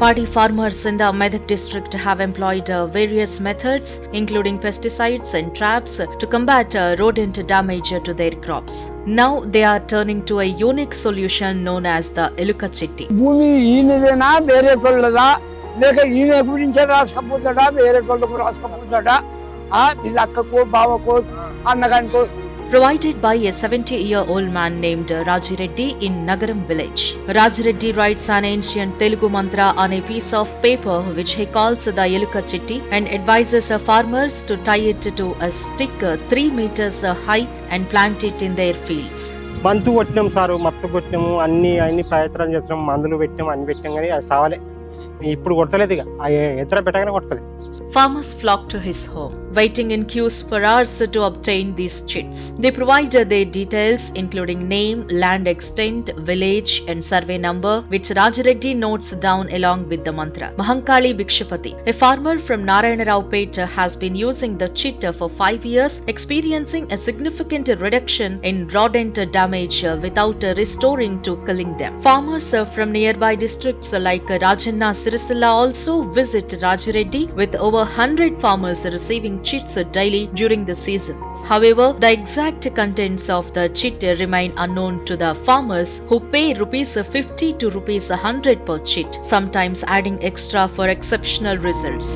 Paddy farmers in the Medak district have employed various methods, including pesticides and traps, to combat rodent damage to their crops. Now they are turning to a unique solution known as the Eluka Chitti. భూమి ఈయనదేనా వేరే కొల్లదా లేక ఈయన గురించి రాసుకపోతాడా వేరే కొల్లకు రాసుకపోతాడా వీళ్ళ అక్కకో బావకో అన్నగానికో. Provided by a 70-year-old man named Rajireddy in Nagaram village. Rajireddy writes an ancient Telugu mantra on a piece of paper which he calls the Eluka Chitti and advises farmers to tie it to a stick 3 meters high and plant it in their fields. మందు కొట్టినాం sir, మత్తు కొట్టినాము, అన్ని ప్రయత్నాలు చేసినాం, మందులు పెట్టినాం, అన్ని పెట్టినాం, కానీ అది సావలే. ఇప్పుడు కొడతలేదు, ఇక ఎత్ర పెట్టగానే కొడతలేదు. Farmers flock to his home, waiting in queues for hours to obtain these chits. They provide their details including name, land extent, village and survey number, which Rajireddy notes down along with the mantra. Mahankali Bhikshapati, a farmer from Narayanaraupet, has been using the chit for 5 years, experiencing a significant reduction in rodent damage without restoring to killing them. Farmers from nearby districts like Rajanna, Sirisilla also visit Rajireddy, with over 100 farmers receiving chits daily during the season. However, the exact contents of the chit remain unknown to the farmers, who pay rupees 50 to rupees 100 per chit, sometimes adding extra for exceptional results.